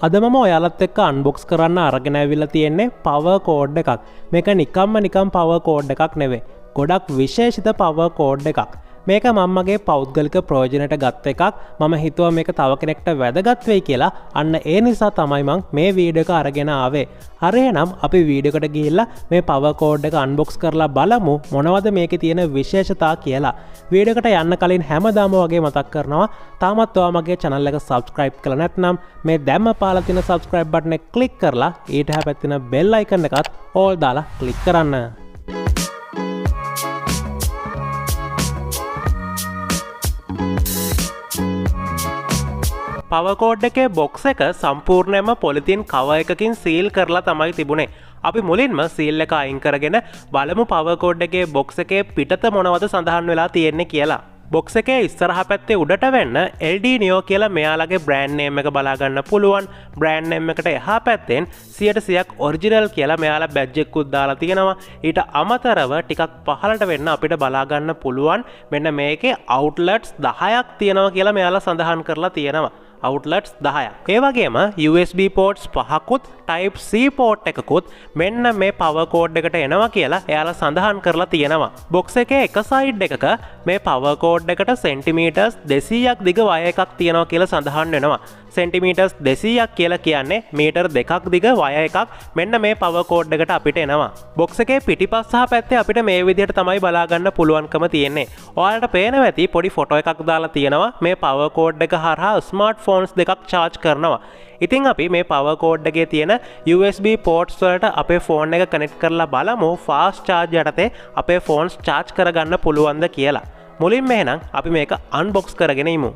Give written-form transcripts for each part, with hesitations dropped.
අද මම ඔයාලත් එක්ක අන්බොක්ස් කරන්න අරගෙන ඇවිල්ලා තියෙන්නේ පවර් කෝඩ් එකක්. මේක නිකම් පවර් කෝඩ් එකක් නෙවෙයි. ගොඩක් විශේෂිත පවර් කෝඩ් එකක්. මේක මමගේ පෞද්ගලික ප්‍රයෝජනයට ගත්ත එකක්. මම හිතුවා මේක තව කෙනෙක්ට වැදගත් වෙයි කියලා. අන්න ඒ නිසා තමයි මම මේ වීඩියෝ එක අරගෙන ආවේ. හරි එහෙනම් අපි වීඩියෝ එකට ගිහිල්ලා මේ පවර් කෝඩ් එක අන්බොක්ස් කරලා බලමු මොනවද මේකේ තියෙන විශේෂතා කියලා. වීඩියෝ එකට යන්න කලින් හැමදාම වගේ මතක් කරනවා තාමත් ඔයා මගේ channel එක subscribe කරලා නැත්නම් මේ දැම්ම පාලා තියෙන subscribe button එක click කරලා ඊට එහා පැත්තේ තියෙන bell icon එකත් all දාලා click කරන්න. පවර් කෝඩ් එකේ බොක්ස් එක සම්පූර්ණයෙන්ම පොලිතින් කවර් එකකින් සීල් කරලා තමයි තිබුණේ. අපි මුලින්ම සීල් එක අයින් කරගෙන බලමු පවර් කෝඩ් එකේ බොක්ස් එකේ පිටත මොනවද සඳහන් වෙලා තියෙන්නේ කියලා. බොක්ස් එකේ ඉස්සරහා පැත්තේ උඩට වෙන්න LDNIO කියලා මෙයාලගේ බ්‍රෑන්ඩ් නේම් එක බලා ගන්න පුළුවන්. බ්‍රෑන්ඩ් නේම් එකට එහා පැත්තෙන් 100%ක් ඔරිජිනල් කියලා මෙයාලා බැජ් එකකුත් දාලා තියෙනවා. ඊට අමතරව ටිකක් පහළට වෙන්න අපිට බලා ගන්න පුළුවන් මෙන්න මේකේ outlets 10ක් තියෙනවා කියලා මෙයාලා සඳහන් කරලා තියෙනවා. outlets 10ක්. ඒ වගේම USB ports 5කුත් type C port එකකුත් මෙන්න මේ power cord එකට එනවා කියලා එයාලා සඳහන් කරලා තියෙනවා. box එකේ එක side එකක මේ power cord එකට centimeters 200ක් දිග වයර් එකක් තියෙනවා කියලා සඳහන් වෙනවා. centimeters 200ක් කියලා කියන්නේ මීටර් 2ක් දිග වයර් එකක් මෙන්න මේ power cord එකට අපිට එනවා. box එකේ පිටිපස්ස සහ පැත්තේ අපිට මේ විදිහට තමයි බලා ගන්න පුළුවන්කම තියෙන්නේ. ඔයාලට පේනවා ඇති පොඩි ෆොටෝ එකක් දාලා තියෙනවා මේ power cord එක හරහා ස්මාර්ට් ෆෝන්ස් දෙකක් charge කරනවා. ඉතින් අපි මේ power cord එකේ තියෙන USB ports වලට අපේ ෆෝන් එක connect කරලා බලමු fast charge යටතේ අපේ phones charge කරගන්න පුළුවන්ද කියලා. මුලින්ම එහෙනම් අපි මේක unbox කරගෙන ඉමු.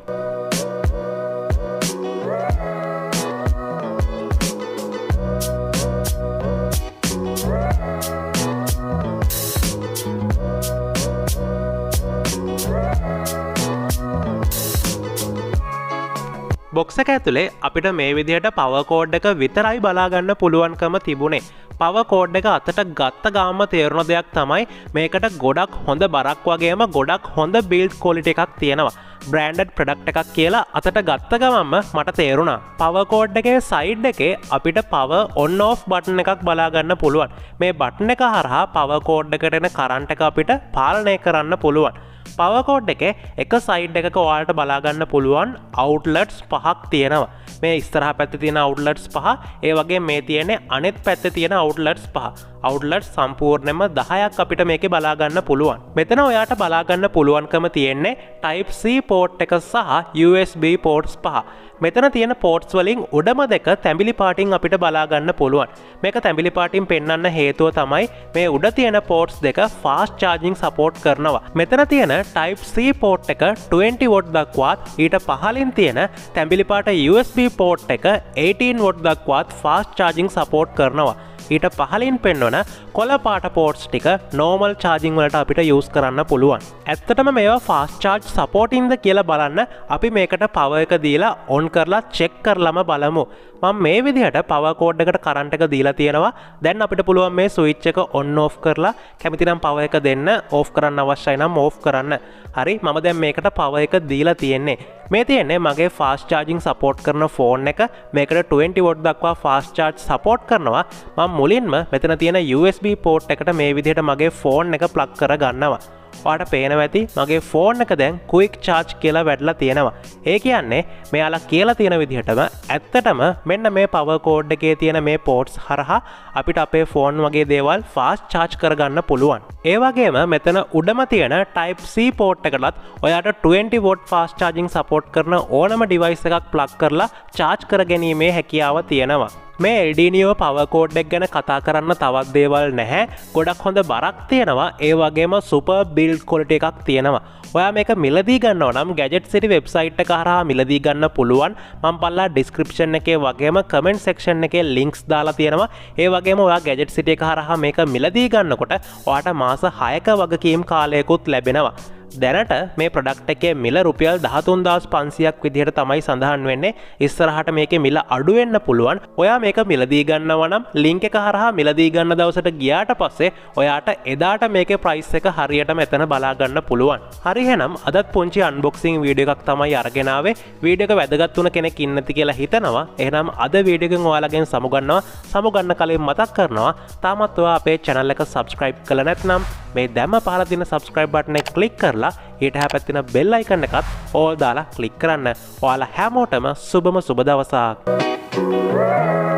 බොක්ස් එක ඇතුලේ අපිට මේ විදිහට පවර් කෝඩ් එක විතරයි බලා ගන්න පුළුවන්කම තිබුණේ. පවර් කෝඩ් එක අතට ගත්ත ගාම තේරුණ දෙයක් තමයි මේකට ගොඩක් හොඳ බරක් වගේම ගොඩක් හොඳ බිල්ඩ් ක්වොලිටි එකක් තියෙනවා. බ්‍රෑන්ඩඩ් ප්‍රොඩක්ට් එකක් කියලා අතට ගත්ත ගමන්ම මට තේරුණා. පවර් කෝඩ් එකේ සයිඩ් එකේ අපිට පවර් on off බටන් එකක් බලා ගන්න පුළුවන්. මේ බටන් එක හරහා පවර් කෝඩ් එකට එන කරන්ට් එක අපිට පාලනය කරන්න පුළුවන්. පවර් කෝඩ් එකේ එක සයිඩ් එකක ඔයාලට බලා ගන්න පුළුවන් outlets 5ක් තියෙනවා. මේ ඉස්සරහා පැත්තේ තියෙන outlets 5 ඒ වගේ මේ තියෙන්නේ අනෙත් පැත්තේ තියෙන outlets 5. outlets සම්පූර්ණයෙන්ම 10ක් අපිට මේකේ බලා ගන්න පුළුවන්. මෙතන ඔයාට බලා ගන්න පුළුවන්කම තියෙන්නේ type C port එක සහ USB ports 5. මෙතන තියෙන ports වලින් උඩම දෙක තැඹිලි පාටින් අපිට බලා ගන්න පුළුවන්. මේක තැඹිලි පාටින් පෙන්වන්න හේතුව තමයි මේ උඩ තියෙන ports දෙක fast charging support කරනවා. මෙතන තියෙන type C port එක 20 watt දක්වාත් ඊට පහළින් තියෙන තැඹිලි පාට USB port එක 18 watt දක්වාත් fast charging support කරනවා. ඊට පහළින් පෙන්වන කොළ පාට ports ටික normal charging වලට අපිට use කරන්න පුළුවන්. ඇත්තටම මේවා fast charge supporting ද කියලා බලන්න අපි මේකට power එක දීලා on කරලා check කරලම බලමු. මම මේ විදිහට power cord එකට current එක දීලා තියෙනවා. දැන් අපිට පුළුවන් මේ switch එක on off කරලා කැමති නම් power එක දෙන්න, off කරන්න අවශ්‍යයි නම් off කරන්න. හරි මම දැන් මේකට power එක දීලා තියෙන්නේ. මේ තියෙන්නේ මගේ fast charging support කරන phone එක. මේකට 20 watt දක්වා fast charge support කරනවා. මම මුලින්ම මෙතන තියෙන USB port එකට මේ විදිහට මගේ phone එක plug කර ගන්නවා. ඔයාලට පේනවා ඇති මගේ phone එක දැන් quick charge කියලා වැඩලා තියෙනවා. ඒ කියන්නේ මෙයාලා කියලා තියෙන විදිහටම ඇත්තටම මෙන්න මේ power cord එකේ තියෙන මේ ports හරහා අපිට අපේ phone වගේ දේවල් fast charge කරගන්න පුළුවන්. ඒ වගේම මෙතන උඩම තියෙන type C port එකටත් ඔයාට 20 watt fast charging support කරන ඕනම device එකක් plug කරලා charge කරගැනීමේ හැකියාව තියෙනවා. මේ LDNIO power cord එක ගැන කතා කරන්න තවත් දේවල් නැහැ. ගොඩක් හොඳ බරක් තියෙනවා. ඒ වගේම super build quality එකක් තියෙනවා. ඔයා මේක මිලදී ගන්නවා නම් Gadget City website එක හරහා මිලදී ගන්න පුළුවන්. මම පල්ලා description එකේ වගේම comment section එකේ links දාලා තියෙනවා. ඒ වගේම ඔයා Gadget City එක හරහා මේක මිලදී ගන්නකොට ඔයාට මාස 6ක වගකීම් කාලයකුත් ලැබෙනවා. දැනට මේ ප්‍රොඩක්ට් එකේ මිල රුපියල් 13500ක් විදිහට තමයි සඳහන් වෙන්නේ. ඉස්සරහට මේකේ මිල අඩු වෙන්න පුළුවන්. ඔයා මේක මිලදී ගන්නවා නම් ලින්ක් එක හරහා මිලදී ගන්න දවසට ගියාට පස්සේ ඔයාට එදාට මේකේ ප්‍රයිස් එක හරියටම එතන බලා ගන්න පුළුවන්. හරි එහෙනම් අදත් පුංචි අන්බොක්සිං වීඩියෝ එකක් තමයි අරගෙන ආවේ. වීඩියෝ එක වැදගත් වුණ කෙනෙක් ඉන්නේ නැති කියලා හිතනවා. එහෙනම් අද වීඩියෝ එකෙන් ඔයාලගෙන් සමුගන්න කලින් මතක් කරනවා තාමත් ඔයා අපේ channel එක subscribe කරලා නැත්නම් මේ දැම්ම පහළ තියෙන subscribe button එක click කරලා ඊට හැපැත් තියෙන bell icon එකත් all දාලා click කරන්න. ඔයාලා හැමෝටම සුබම සුබ දවසක්.